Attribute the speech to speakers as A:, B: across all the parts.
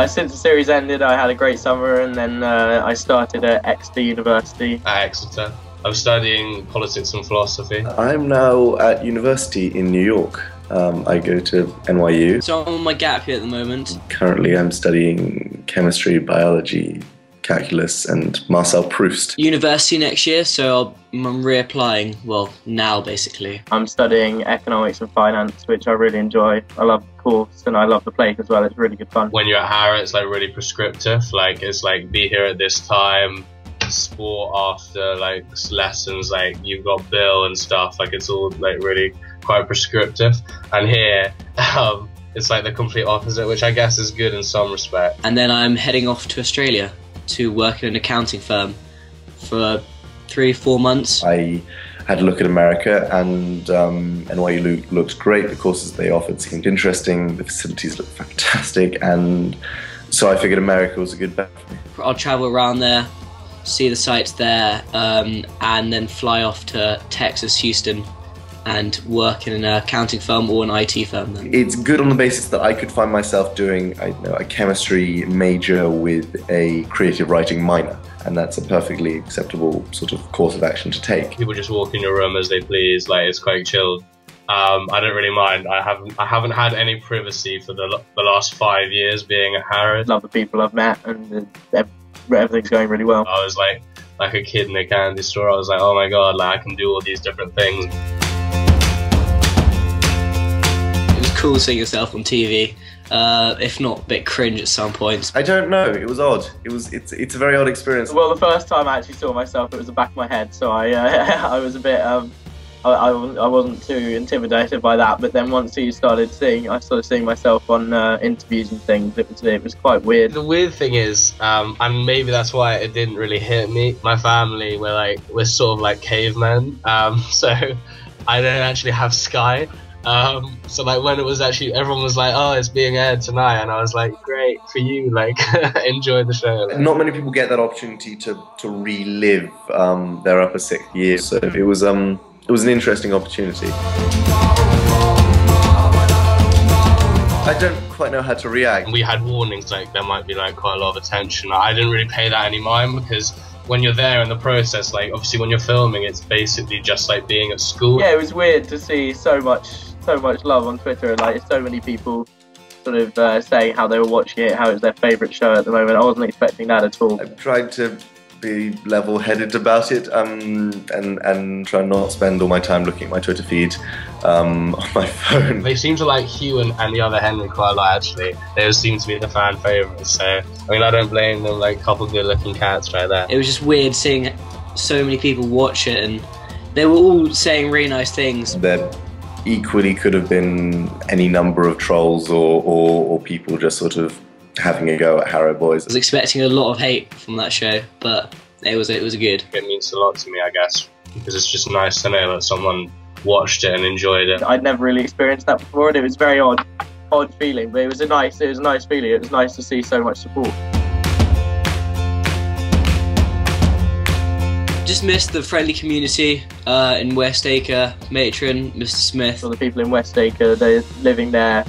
A: Since the series ended, I had a great summer, and then I started at Exeter University.
B: At Exeter. I'm studying politics and philosophy.
C: I'm now at university in New York. I go to NYU.
D: So I'm on my gap year at the moment.
C: Currently I'm studying chemistry, biology, calculus and Marcel Proust.
D: University next year, so I'm reapplying, well, now basically.
A: I'm studying economics and finance, which I really enjoy. I love the course and I love the place as well. It's really good fun.
B: When you're at Harrow, it's like really prescriptive. Like it's like be here at this time, sport after like lessons, like you've got bill and stuff. Like it's all like really quite prescriptive. And here, it's like the complete opposite, which I guess is good in some respect.
D: And then I'm heading off to Australia to work in an accounting firm for 3-4 months.
C: I had a look at America, and NYU looked great. The courses they offered seemed interesting, the facilities looked fantastic, and so I figured America was a good bet for me.
D: I'll travel around there, see the sites there, and then fly off to Texas, Houston, and work in an accounting firm or an IT firm then.
C: It's good on the basis that I could find myself doing a chemistry major with a creative writing minor, and that's a perfectly acceptable sort of course of action to take.
B: People just walk in your room as they please, like it's quite chilled. I don't really mind. I haven't had any privacy for the last 5 years being at Harrow.
A: Love the people I've met, and everything's going really well.
B: I was like a kid in a candy store. I was like, oh my god, like I can do all these different things.
D: Cool seeing yourself on TV, if not a bit cringe at some points.
C: I don't know, it was odd. It's a very odd experience.
A: Well, the first time I actually saw myself, it was the back of my head, so I was a bit, I wasn't too intimidated by that, but then once I started seeing myself on interviews and things, it was quite weird.
B: The weird thing is, and maybe that's why it didn't really hit me, my family, we're sort of like cavemen, so I don't actually have Sky. So like when it was actually, everyone was like, oh, it's being aired tonight, and I was like, great for you, like enjoy the show.
C: Not many people get that opportunity to relive their upper 6th year, so it was an interesting opportunity. I don't quite know how to react.
B: We had warnings like there might be like quite a lot of attention. I didn't really pay that any mind, because when you're there in the process, like obviously when you're filming, it's basically just like being at school.
A: Yeah, it was weird to see so much love on Twitter, and like so many people sort of saying how they were watching it, how it was their favourite show at the moment. I wasn't expecting that at all.
C: I've tried to be level-headed about it, and try not to spend all my time looking at my Twitter feed on my phone.
B: They seem to like Hugh and the other Henry quite a lot, actually. They seem to be the fan favourites, so I mean I don't blame them, like a couple good-looking cats right there.
D: It was just weird seeing so many people watch it, and they were all saying really nice things.
C: There equally could have been any number of trolls or people just sort of having a go at Harrow boys.
D: I was expecting a lot of hate from that show, but it was good.
B: It means a lot to me, I guess, because it's just nice to know that someone watched it and enjoyed it.
A: I'd never really experienced that before, and it was very odd feeling, but it was a nice feeling. It was nice to see so much support.
D: Just missed the friendly community in West Acre, Matron, Mr. Smith.
A: All the people in West Acre, they're living there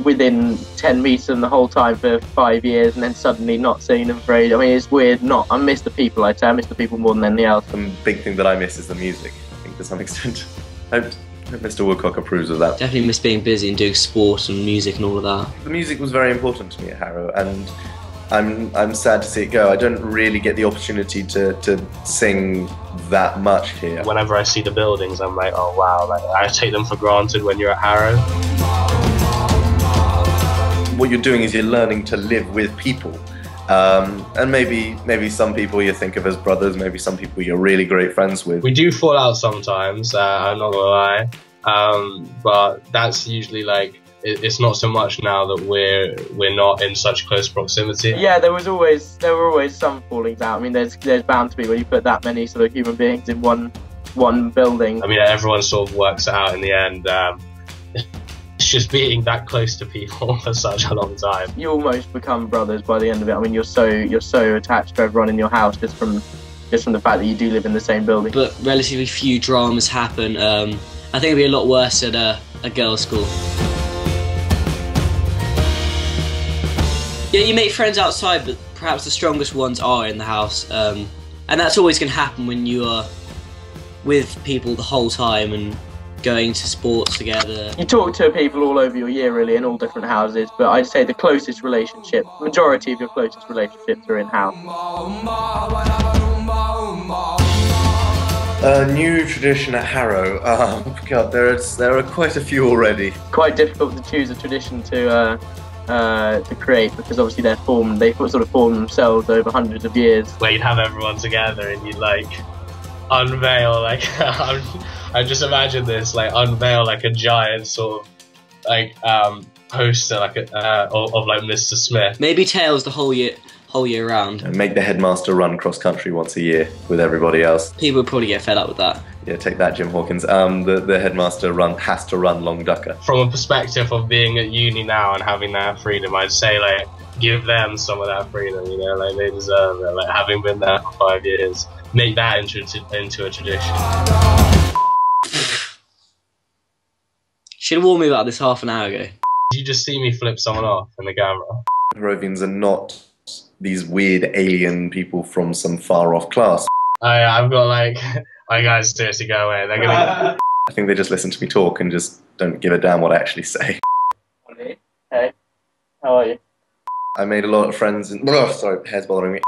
A: within 10 metres the whole time for 5 years, and then suddenly not seeing them for ages. I mean, it's weird. I miss the people, I'd say. I miss the people more than anything else.
C: The big thing that I miss is the music, I think, to some extent. I hope Mr. Woodcock approves of that.
D: Definitely miss being busy and doing sport and music and all of that.
C: The music was very important to me at Harrow, and I'm sad to see it go. I don't really get the opportunity to sing that much here.
B: Whenever I see the buildings, I'm like, oh wow, like I take them for granted when you're at Harrow.
C: What you're doing is you're learning to live with people, and maybe some people you think of as brothers, maybe some people you're really great friends with.
B: We do fall out sometimes, I'm not gonna lie, but that's usually like, it's not so much now that we're not in such close proximity.
A: Yeah, there were always some fallings out. I mean, there's bound to be when you put that many sort of human beings in one building.
B: I mean, everyone sort of works it out in the end. It's just being that close to people for such a long time. You
A: almost become brothers by the end of it. I mean, you're so attached to everyone in your house just from the fact that you do live in the same building.
D: But relatively few dramas happen. I think it'd be a lot worse at a girls' school. Yeah, you make friends outside, but perhaps the strongest ones are in the house. And that's always going to happen when you are with people the whole time and going to sports together.
A: You talk to people all over your year, really, in all different houses, but I'd say the closest relationship, majority of your closest relationships are in-house.
C: A new tradition at Harrow. God, there are quite a few already.
A: Quite difficult to choose a tradition to create, because obviously they sort of form themselves over hundreds of years.
B: Where you'd have everyone together and you'd like unveil like I just imagine this, like unveil like a giant sort of like poster like of like Mr. Smith.
D: Maybe Tails the whole year round.
C: And make the headmaster run cross country once a year with everybody else.
D: People would probably get fed up with that.
C: Yeah, take that, Jim Hawkins. The headmaster has to run long ducker.
B: From a perspective of being at uni now and having that freedom, I'd say like give them some of that freedom, you know, like they deserve it, like having been there for 5 years. Make that into a tradition.
D: Should have warned me about this half an hour ago.
B: You just see me flip someone off in the camera.
C: Harrovians are not these weird alien people from some far off class.
B: I've got like, my guys seriously go away. They're gonna.
C: I think they just listen to me talk and just don't give a damn what I actually say.
A: Hey, how are you?
C: I made a lot of friends and... Oh, sorry, hair's bothering me.